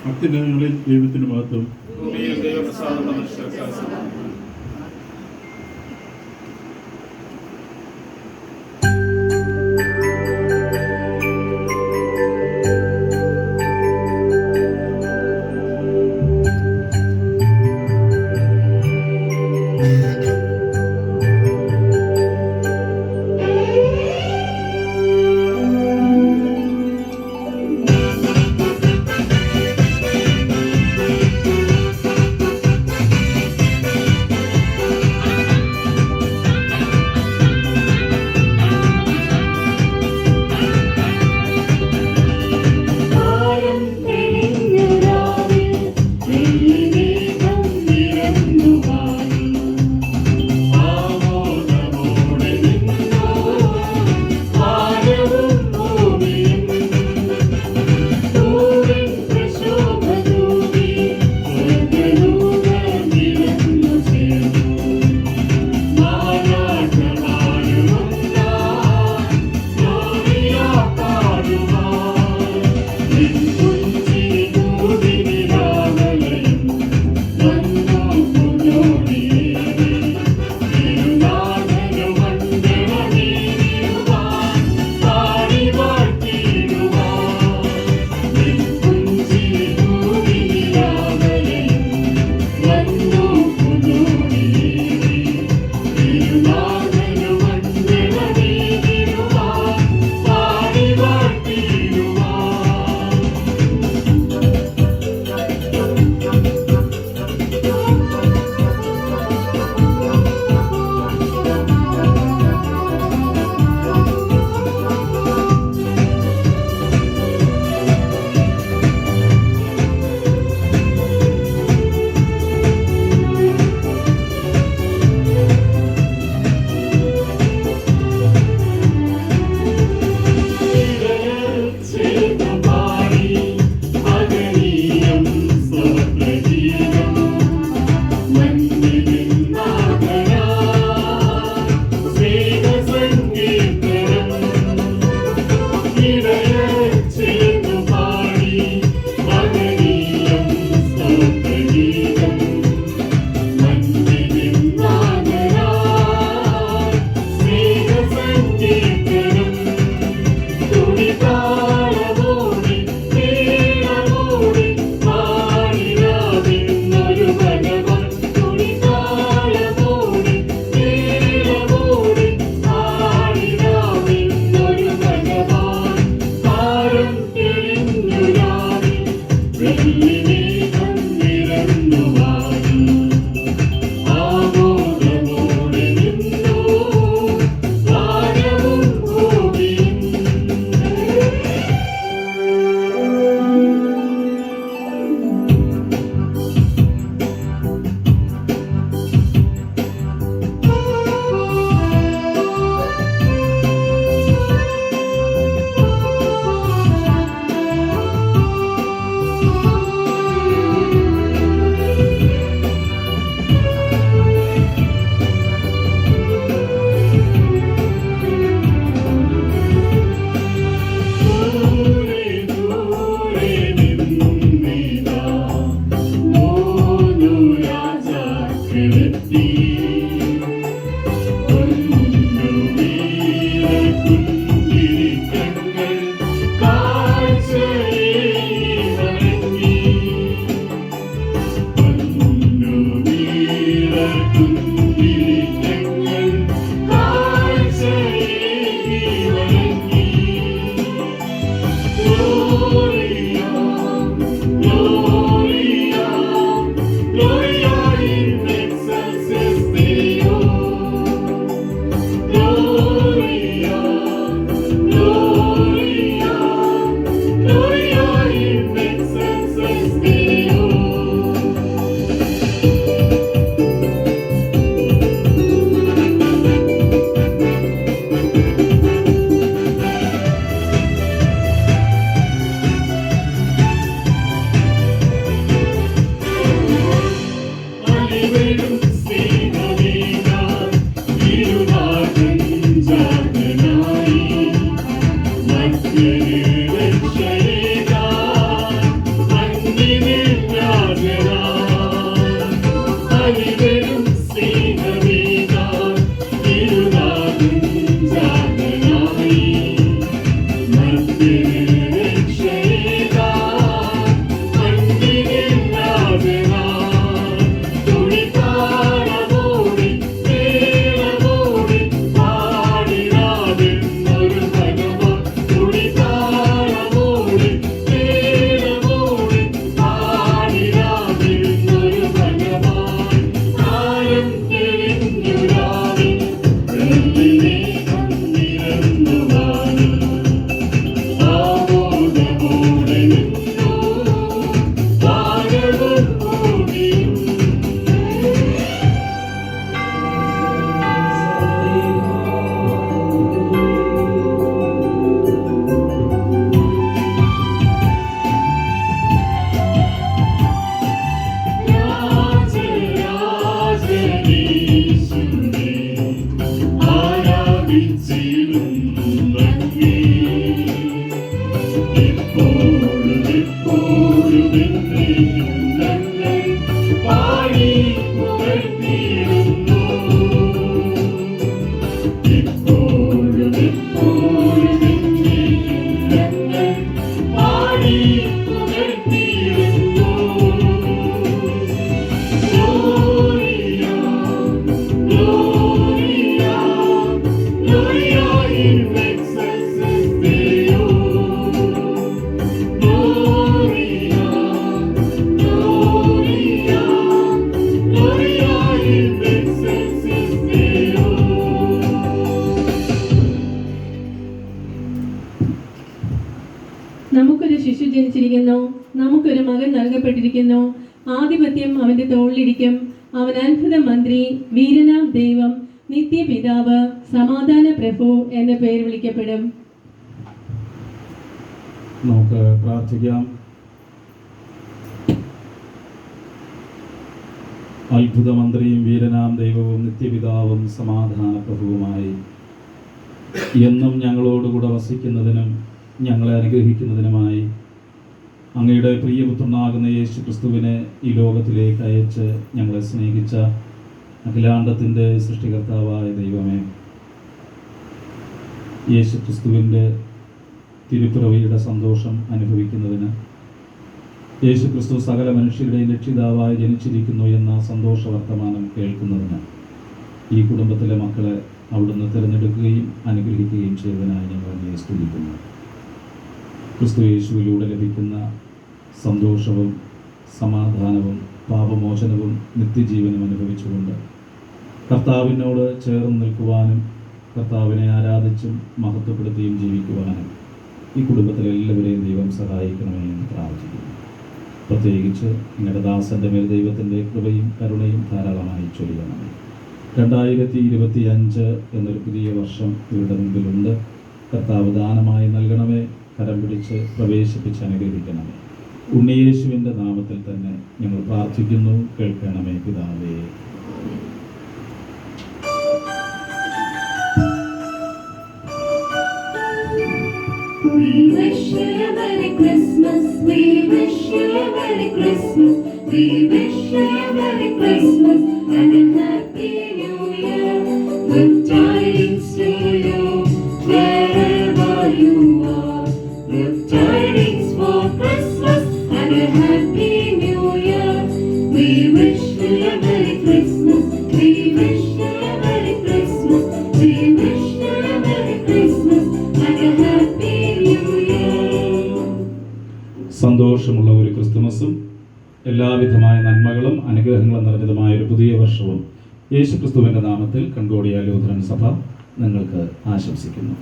അത്യുന്നതങ്ങളിൽ ദൈവത്തിന് മഹത്വം. ഇപ്പോഴും എന്നേക്കും ഞങ്ങൾ പാടി പുകഴ്ത്തിയിടുന്നു. ഇപ്പോഴും എപ്പോഴും എന്നേക്കും ഞങ്ങൾ പാടി പുകഴ്ത്തിയിടുന്നു. Gloria, Gloria, Gloria in excelsis Deo. Gloria, Gloria, Gloria in excelsis Deo. നമുക്കൊരു ശിശു ജനിച്ചിരിക്കുന്നു, നമുക്കൊരു മകൻ നൽകപ്പെട്ടിരിക്കുന്നു. ആധിപത്യം അവന്റെ തോളിലിരിക്കും. അവൻ അത്ഭുത മന്ത്രി, വീരനാം ദൈവം, നിത്യപിതാവ്, സമാധാന പ്രഭു എന്ന പേര് വിളിക്കപ്പെടും. നമുക്ക് പ്രാർത്ഥിക്കാം. അത്ഭുതമന്ത്രിയും വീരനാം ദൈവവും നിത്യപിതാവും സമാധാന പ്രഭുവുമായി എന്നും ഞങ്ങളോടുകൂടെ വസിക്കുന്നതിനും ഞങ്ങളെ അനുഗ്രഹിക്കുന്നതിനുമായി അങ്ങയുടെ പ്രിയപുത്രനാകുന്ന യേശു ക്രിസ്തുവിനെ ഈ ലോകത്തിലേക്ക് അയച്ച് ഞങ്ങളെ സ്നേഹിച്ച അഖിലാണ്ടത്തിൻ്റെ സൃഷ്ടികർത്താവായ ദൈവമേ, യേശു ക്രിസ്തുവിൻ്റെ തിരുപ്പിറവിയുടെ സന്തോഷം അനുഭവിക്കുന്നതിന് യേശു ക്രിസ്തു സകല മനുഷ്യരുടെയും രക്ഷിതാവായി ജനിച്ചിരിക്കുന്നു എന്ന സന്തോഷ വർത്തമാനം കേൾക്കുന്നതിന് ഈ കുടുംബത്തിലെ മക്കളെ അവിടുന്ന് തിരഞ്ഞെടുക്കുകയും അനുഗ്രഹിക്കുകയും ചെയ്തതിനായി ഞങ്ങൾ അങ്ങയെ സ്തുതിക്കുന്നു. ക്രിസ്തു യേശുവിലൂടെ ലഭിക്കുന്ന സന്തോഷവും സമാധാനവും പാപമോചനവും നിത്യജീവനും അനുഭവിച്ചുകൊണ്ട് കർത്താവിനോട് ചേർന്ന് നിൽക്കുവാനും കർത്താവിനെ ആരാധിച്ചും മഹത്വപ്പെടുത്തിയും ജീവിക്കുവാനും ഈ കുടുംബത്തിലെ എല്ലാവരെയും ദൈവം സഹായിക്കണമേ എന്ന് പ്രാർത്ഥിക്കുന്നു. പ്രത്യേകിച്ച് നിങ്ങളുടെ ദാസൻ്റെ മേൽ ദൈവത്തിൻ്റെ കൃപയും കരുണയും ധാരാളമായി ചൊരിയണമേ. 2025 എന്നൊരു പുതിയ വർഷം ഇവരുടെ മുമ്പിലുണ്ട്. കർത്താവ് ദാനമായി നൽകണമേ, കരം പിടിച്ച് പ്രവേശിപ്പിച്ച് അനുഗ്രഹിക്കണമേ. ഉണ്ണിയേശുവിൻ്റെ നാമത്തിൽ തന്നെ ഞങ്ങൾ പ്രാർത്ഥിക്കുന്നു. കേൾക്കണമേ പിതാവേ. We wish you a Merry Christmas. We wish you a Merry Christmas. We wish you a Merry Christmas and a Happy New Year. Good tidings to you wherever you are. Good tidings for Christmas and a Happy New Year. We wish you a Merry Christmas. We wish you a Merry Christmas. We wish you a Merry Christmas and a Happy New Year. സന്തോഷമുള്ള ഒരു ക്രിസ്തുമസും എല്ലാവിധമായ നന്മകളും അനുഗ്രഹങ്ങളും നിറഞ്ഞതുമായ ഒരു പുതിയ വർഷവും യേശു ക്രിസ്തുവിൻ്റെ നാമത്തിൽ കൺകോടിയ ലൂഥറൻ സഭ നിങ്ങൾക്ക് ആശംസിക്കുന്നു.